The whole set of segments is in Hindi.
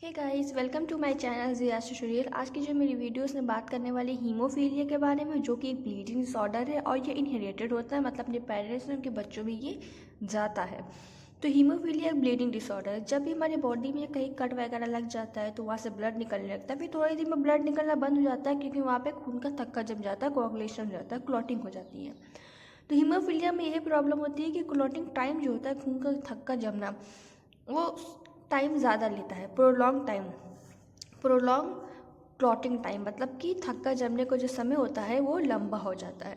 Hey guys, welcome to my channel Jiya tutorial. आज की जो मेरी वीडियोस में बात करने वाली हीमोफीलिया के बारे में, जो कि एक ब्लीडिंग डिसऑर्डर है और ये इनहेरिटेड होता है, मतलब अपने पेरेंट्स में उनके बच्चों में ये जाता है। तो हीमोफीलिया एक ब्लीडिंग डिसऑर्डर है। जब भी हमारे बॉडी में कहीं कट वगैरह लग जाता है तो वहाँ से ब्लड निकलने लगता है। फिर थोड़ी देर में ब्लड निकलना बंद हो जाता है क्योंकि वहाँ पे खून का थक्का जम जाता है, कोआगुलेशन हो जाता है, क्लॉटिंग हो जाती है। तो हीमोफीलिया में ये प्रॉब्लम होती है कि क्लॉटिंग टाइम जो होता है, खून का थक्का जमना, वो टाइम ज़्यादा लेता है। प्रोलॉन्ग क्लॉटिंग टाइम मतलब कि थक्का जमने को जो समय होता है वो लंबा हो जाता है।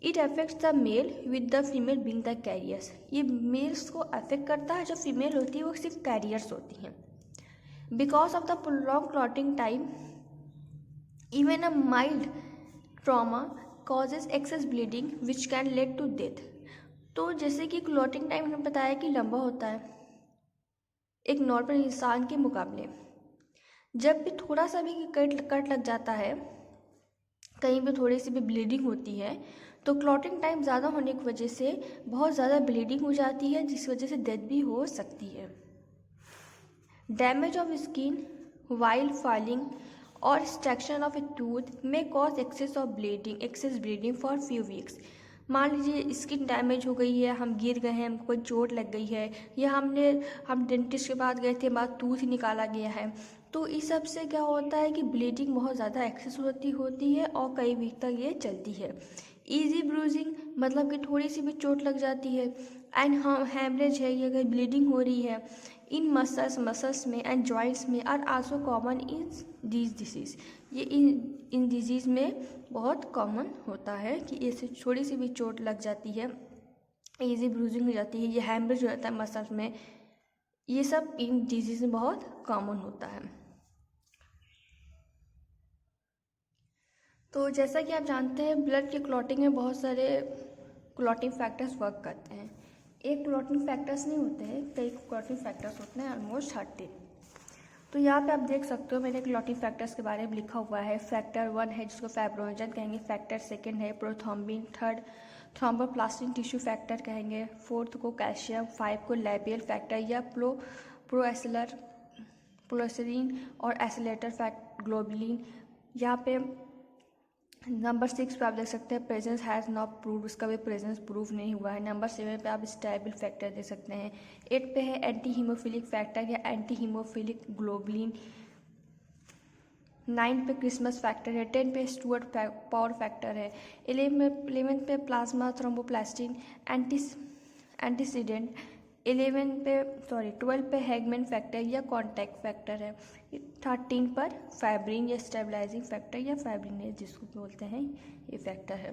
It affects the mail with the female being the carriers. ये मेल्स को अफेक्ट करता है, जो फीमेल होती है वो सिर्फ कैरियर्स होती हैं। Because of the prolong clotting time even a mild trauma causes excess bleeding which can lead to death. तो जैसे कि क्लॉटिंग टाइम हमने बताया कि लंबा होता है एक नॉर्मल इंसान के मुकाबले। जब भी थोड़ा सा भी कट लग जाता है, कहीं पे थोड़ी सी भी ब्लीडिंग होती है, तो क्लॉटिंग टाइम ज़्यादा होने की वजह से बहुत ज़्यादा ब्लीडिंग हो जाती है, जिस वजह से डेथ भी हो सकती है। Damage of skin while falling और एक्सट्रैक्शन ऑफ ए टूथ में cause excess bleeding for few weeks. मान लीजिए स्किन डैमेज हो गई है, हम गिर गए हैं, हमको कोई चोट लग गई है, या हम डेंटिस्ट के पास गए थे, हमारा टूथ निकाला गया है, तो इस सब से क्या होता है कि ब्लीडिंग बहुत ज़्यादा एक्सेस होती है और कई वीक तक ये चलती है। ईजी ब्रूजिंग मतलब कि थोड़ी सी भी चोट लग जाती है। एंड हेमरेज है, ये अगर ब्लीडिंग हो रही है इन मसल्स में एंड जॉइंट्स में are also common in this disease. ये इन डिजीज़ में बहुत कॉमन होता है कि इससे थोड़ी सी भी चोट लग जाती है, ईजी ब्रूजिंग हो जाती है, ये हेमरेज हो जाता है मसल्स में। ये सब इन डिजीज़ में बहुत कॉमन होता है। तो जैसा कि आप जानते हैं, ब्लड के क्लॉटिंग में बहुत सारे क्लॉटिंग फैक्टर्स वर्क करते हैं। एक क्लॉटिंग फैक्टर्स नहीं होते हैं, कई क्लॉटिंग फैक्टर्स होते हैं, ऑलमोस्ट 30। तो यहाँ पे आप देख सकते हो मैंने क्लॉटिंग फैक्टर्स के बारे में लिखा हुआ है। फैक्टर 1 है जिसको फाइब्रोजन कहेंगे, फैक्टर 2 है प्रोथ्रोम्बिन, 3 थ्रोम्बोप्लास्टिन टिश्यू फैक्टर कहेंगे, 4 को कैल्शियम, 5 को लैबियल फैक्टर या प्रोएसिलिन और एसिलेटर ग्लोबुलिन। यहाँ पे नंबर 6 पे आप देख सकते हैं प्रेजेंस हैज़ नॉट प्रूव, उसका भी प्रेजेंस प्रूव नहीं हुआ है। नंबर 7 पे आप स्टेबल फैक्टर देख सकते हैं। 8 पे है एंटी हीमोफिलिक फैक्टर या एंटी हीमोफिलिक ग्लोबुलिन। 9 पे क्रिसमस फैक्टर है। 10 पे स्टुअर्ट पावर फैक्टर है। 11 पे प्लाज्मा थ्रोम्बोप्लास्टिन एंटीसीडेंट। 12 पे हैगमैन फैक्टर या कॉन्टैक्ट फैक्टर है। 13 पर फाइब्रिन या स्टेबलाइजिंग फैक्टर या फाइब्रिनेज जिसको बोलते हैं, ये फैक्टर है।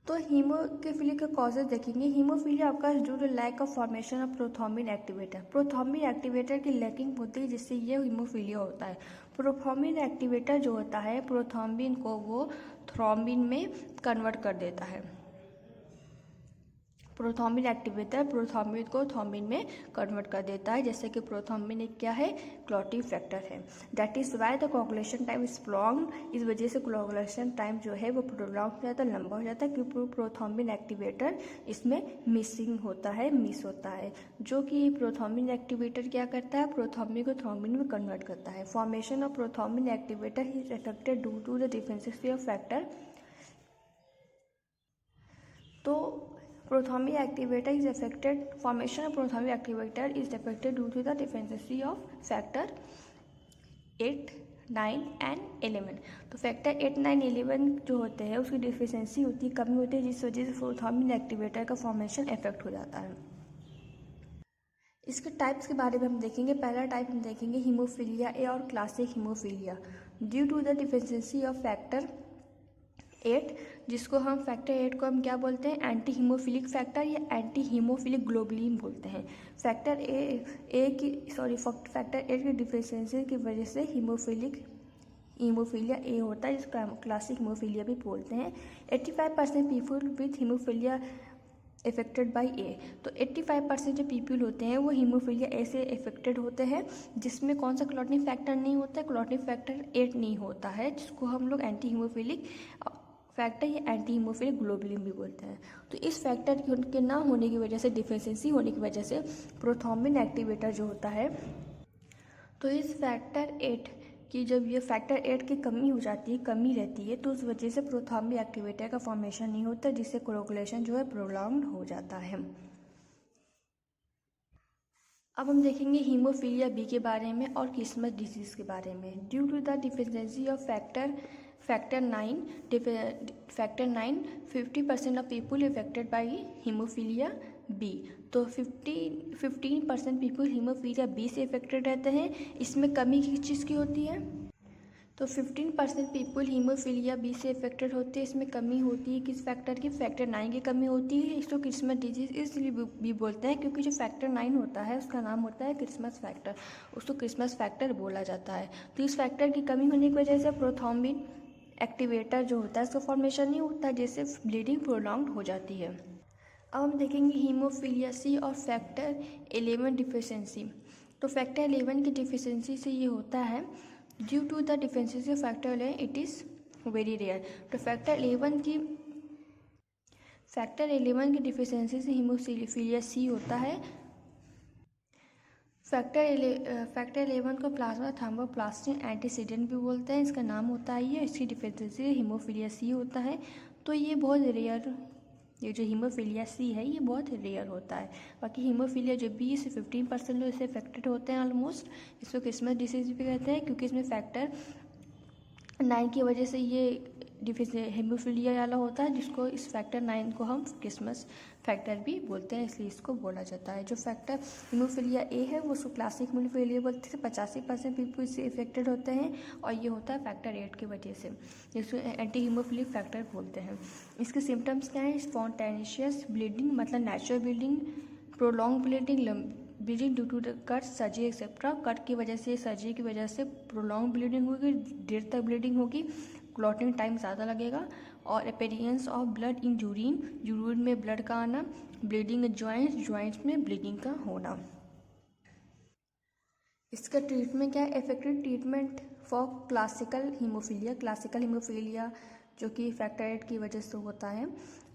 तो हीमोफिलिया के कॉजेज देखेंगे। हीमोफिलिया आपका due to lack of formation of prothrombin activator. Prothrombin activator की लैकिंग होती है जिससे ये हीमोफिलिया होता है। प्रोथ्रोम्बिन एक्टिवेटर जो होता है प्रोथ्रोम्बिन को वो थ्रोम्बिन में कन्वर्ट कर देता है। प्रोथ्रोम्बिन एक्टिवेटर प्रोथ्रोम्बिन को थ्रोम्बिन में कन्वर्ट कर देता है, जैसे कि प्रोथ्रोम्बिन एक क्या है, क्लॉटिंग फैक्टर है। That is why the coagulation time is prolong. इस वजह से कोआगुलेशन टाइम जो है वो प्रोलॉन्ग हो जाता है, लंबा हो जाता है, क्योंकि प्रोथ्रोम्बिन एक्टिवेटर इसमें मिस होता है, जो कि प्रोथ्रोम्बिन एक्टिवेटर क्या करता है, प्रोथ्रोम्बिन को थ्रोम्बिन में कन्वर्ट करता है। Formation of prothrombin activator is affected due to the deficiency of factor. तो prothrombin activator is affected, formation of prothrombin activator is affected due to the deficiency of factor 8, 9 and 11। तो फैक्टर 8, 9, 11 जो होते हैं उसकी डिफिशिएंसी होती है, कमी होती है, जिस वजह से प्रोथ्रोम्बिन एक्टिवेटर का फॉर्मेशन इफेक्ट हो जाता है। इसके टाइप्स के बारे में हम देखेंगे। पहला टाइप हम देखेंगे हीमोफिलिया ए और classic haemophilia. Due to the deficiency of factor 8, जिसको हम फैक्टर 8 को हम क्या बोलते हैं, एंटी हीमोफिलिक फैक्टर या एंटी हीमोफिलिक ग्लोबुलिन बोलते हैं। फैक्टर फैक्टर 8 की डिफिशिएंसी की वजह से हीमोफिलिया ए होता है, जिसको हम क्लासिक हीमोफिलिया भी बोलते हैं। 85% people with haemophilia affected by A. तो 85% जो पीपल होते हैं वो हीमोफिलिया ए से इफेक्टेड होते हैं, जिसमें कौन सा क्लॉटिंग फैक्टर नहीं होता है, क्लॉटिंग फैक्टर 8 नहीं होता है, जिसको हम लोग एंटी हीमोफिलिक फैक्टर या एंटी हीमोफिलिक ग्लोबुलिन भी बोलते हैं। तो इस फैक्टर के ना होने की वजह से, डिफिशिएंसी होने की वजह से प्रोथ्रोम्बिन एक्टिवेटर जो होता है, तो इस फैक्टर 8 की जब ये फैक्टर 8 की कमी हो जाती है, कमी रहती है, तो उस वजह से प्रोथ्रोम्बिन एक्टिवेटर का फॉर्मेशन नहीं होता, जिससे कोगुलेशन जो है प्रोलॉन्ग्ड हो जाता है। अब हम देखेंगे हीमोफीलिया बी के बारे में और क्रिसमस डिजीज़ के बारे में। Due to the deficiency of factor 9 50% of people affected by haemophilia B. तो 15% पीपल हीमोफीलिया बी से इफेक्टेड रहते हैं। इसमें कमी किस चीज़ की होती है? तो 15% पीपल हीमोफीलिया बी से इफेक्टेड होते हैं। इसमें कमी होती है किस फैक्टर की? फैक्टर 9 की कमी होती है। इसको क्रिसमस डिजीज इसलिए भी बोलते हैं क्योंकि जो फैक्टर 9 होता है उसका नाम होता है क्रिसमस फैक्टर, उसको क्रिसमस फैक्टर बोला जाता है। तो इस फैक्टर की कमी होने की वजह से प्रोथ्रोम्बिन एक्टिवेटर जो होता है उसका फॉर्मेशन नहीं होता, जिससे ब्लीडिंग प्रोलॉन्ग्ड हो जाती है। अब हम देखेंगे हीमोफीलिया सी और फैक्टर 11 डिफिशिएंसी। तो फैक्टर 11 की डिफिशिएंसी से ये होता है, due to the deficiency of factor 11 it is very rare. तो फैक्टर 11 की डिफिशिएंसी से हीमोफीलिया सी होता है। फैक्टर 11 को प्लाज्मा थ्रोम्बोप्लास्टिन एंटीसीडेंट भी बोलते हैं। इसका नाम होता है ये, इसकी डिफिशिएंसी हीमोफीलिया सी होता है। तो ये बहुत रेयर, ये जो हीमोफीलिया सी है ये बहुत रेयर होता है। बाकी हीमोफीलिया जो 20 से 15% लोग इससे अफेक्टेड होते हैं ऑलमोस्ट। इसको क्रिसमस डिसीज भी कहते हैं क्योंकि इसमें फैक्टर 9 की वजह से ये हीमोफीलिया वाला होता है, जिसको इस फैक्टर 9 को हम क्रिसमस फैक्टर भी बोलते हैं, इसलिए इसको बोला जाता है। जो फैक्टर हीमोफीलिया ए है वो उसको क्लासिक हीमोफीलिया बोलते हैं। 85% पीपल इससे इफेक्टेड होते हैं और ये होता है फैक्टर 8 की वजह से, जिसको एंटी हीमोफिलिक फैक्टर बोलते हैं। इसके सिम्टम्स क्या हैं? स्पॉन्टेनियस ब्लीडिंग, मतलब natural bleeding, prolong bleeding, bleeding due to the cut, surgery etcetera. Cut की वजह से, सर्जरी की वजह से प्रोलॉन्ग ब्लीडिंग होगी, देर तक ब्लीडिंग होगी, क्लॉटिंग टाइम ज़्यादा लगेगा, और appearance of blood in urine में ब्लड का आना, ब्लीडिंग जॉइंट्स में ब्लीडिंग का होना। इसका ट्रीटमेंट क्या है? Effective treatment for classical haemophilia जो कि फैक्टर 8 की वजह से होता है,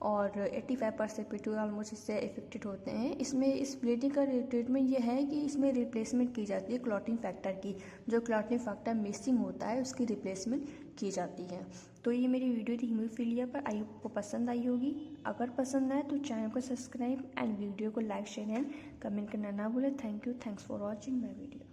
और 85% पीपल ऑलमोस्ट इससे इफेक्टेड होते हैं। इसमें इस ब्लीडिंग का ट्रीटमेंट ये है कि इसमें रिप्लेसमेंट की जाती है क्लॉटिंग फैक्टर की, जो क्लॉटिंग फैक्टर मिसिंग होता है उसकी रिप्लेसमेंट की जाती है। तो ये मेरी वीडियो थी हीमोफीलिया पर, आई आपको पसंद आई होगी। अगर पसंद आए तो चैनल को सब्सक्राइब एंड वीडियो को लाइक शेयर एंड कमेंट करना ना भूलें। Thanks for watching my video.